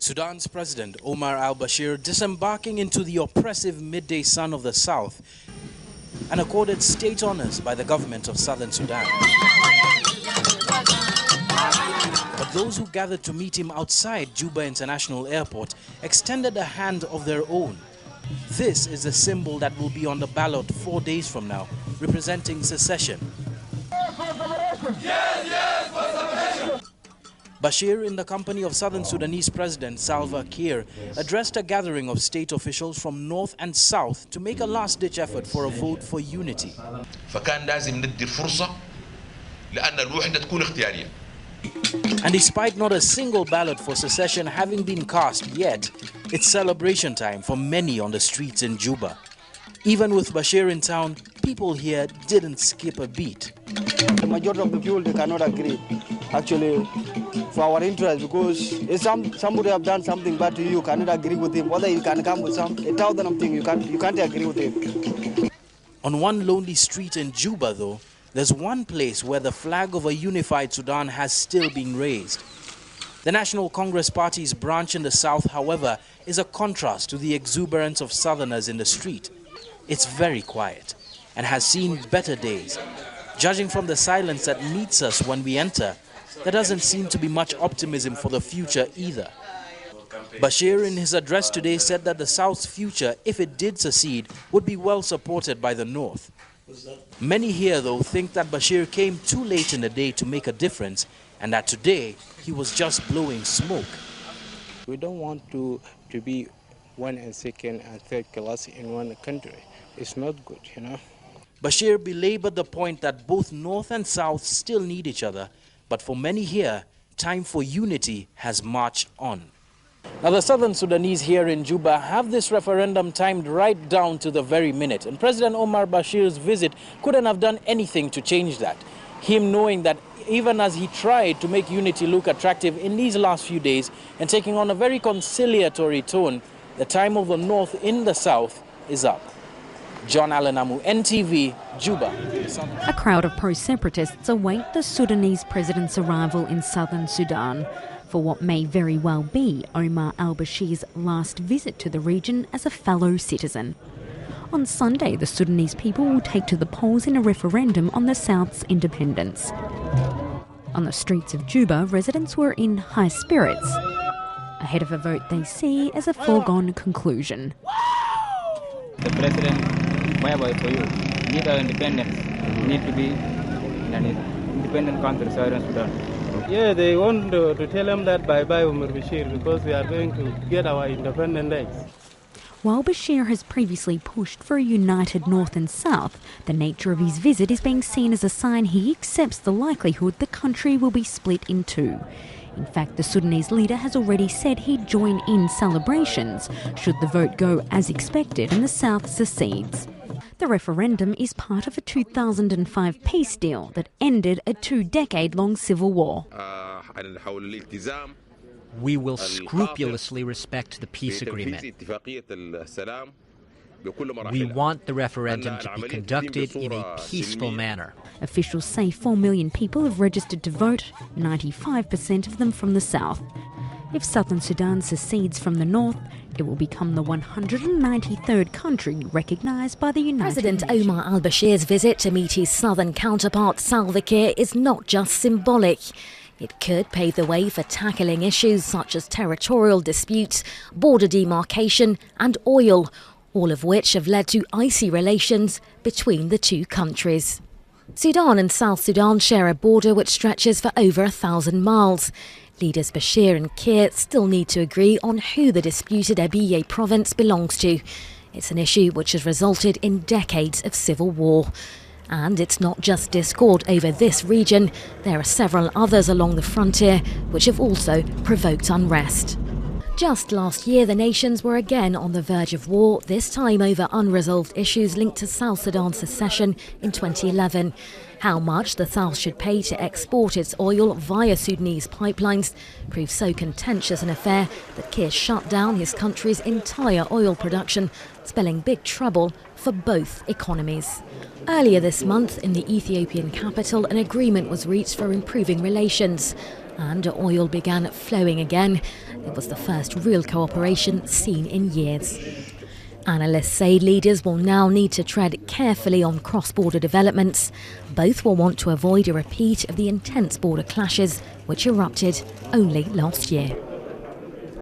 Sudan's President Omar al-Bashir disembarking into the oppressive midday sun of the south and accorded state honors by the government of southern Sudan. But those who gathered to meet him outside Juba International Airport extended a hand of their own. This is a symbol that will be on the ballot 4 days from now, representing secession. Bashir, in the company of Southern Sudanese President Salva Kiir, addressed a gathering of state officials from north and south to make a last-ditch effort for a vote for unity. And despite not a single ballot for secession having been cast yet, it's celebration time for many on the streets in Juba. Even with Bashir in town, people here didn't skip a beat. The majority of the people, they cannot agree, actually, for our interest, because if somebody have done something bad to you, you cannot agree with him. Whether you can come with a thousand of things, you can't agree with him. On one lonely street in Juba, though, there's one place where the flag of a unified Sudan has still been raised. The National Congress Party's branch in the south, however, is a contrast to the exuberance of southerners in the street. It's very quiet and has seen better days. Judging from the silence that meets us when we enter, there doesn't seem to be much optimism for the future either. Bashir, in his address today, said that the South's future, if it did secede, would be well supported by the North. Many here, though, think that Bashir came too late in the day to make a difference and that today he was just blowing smoke. We don't want to be one and second and third class in one country. It's not good, you know. Bashir belabored the point that both North and South still need each other, but for many here, time for unity has marched on. Now, the Southern Sudanese here in Juba have this referendum timed right down to the very minute, and President Omar Bashir's visit couldn't have done anything to change that. Him knowing that even as he tried to make unity look attractive in these last few days and taking on a very conciliatory tone, the time of the North in the South is up. John Alanamu, NTV, Juba. A crowd of pro-separatists await the Sudanese president's arrival in southern Sudan for what may very well be Omar al-Bashir's last visit to the region as a fellow citizen. On Sunday, the Sudanese people will take to the polls in a referendum on the South's independence. On the streets of Juba, residents were in high spirits, ahead of a vote they see as a foregone conclusion. The president, my voice for you. Need our independence. Need to be an independent country, Southern Sudan. Yeah, they want to tell him that bye-bye Omar Bashir because we are going to get our independent days. While Bashir has previously pushed for a united North and South, the nature of his visit is being seen as a sign he accepts the likelihood the country will be split in two. In fact, the Sudanese leader has already said he'd join in celebrations should the vote go as expected and the South secedes. The referendum is part of a 2005 peace deal that ended a 2-decade-long civil war. We will scrupulously respect the peace agreement. We want the referendum to be conducted in a peaceful manner. Officials say 4 million people have registered to vote, 95% of them from the south. If southern Sudan secedes from the north, it will become the 193rd country recognised by the United Nations. President Omar al-Bashir's visit to meet his southern counterpart Salva Kiir is not just symbolic. It could pave the way for tackling issues such as territorial disputes, border demarcation and oil, all of which have led to icy relations between the two countries. Sudan and South Sudan share a border which stretches for over 1,000 miles. Leaders Bashir and Kiir still need to agree on who the disputed Abyei province belongs to. It's an issue which has resulted in decades of civil war. And it's not just discord over this region. There are several others along the frontier which have also provoked unrest. Just last year, the nations were again on the verge of war, this time over unresolved issues linked to South Sudan secession in 2011. How much the South should pay to export its oil via Sudanese pipelines proved so contentious an affair that Kiir shut down his country's entire oil production, spelling big trouble for both economies. Earlier this month, in the Ethiopian capital, an agreement was reached for improving relations. and oil began flowing again. It was the first real cooperation seen in years. Analysts say leaders will now need to tread carefully on cross-border developments. Both will want to avoid a repeat of the intense border clashes which erupted only last year.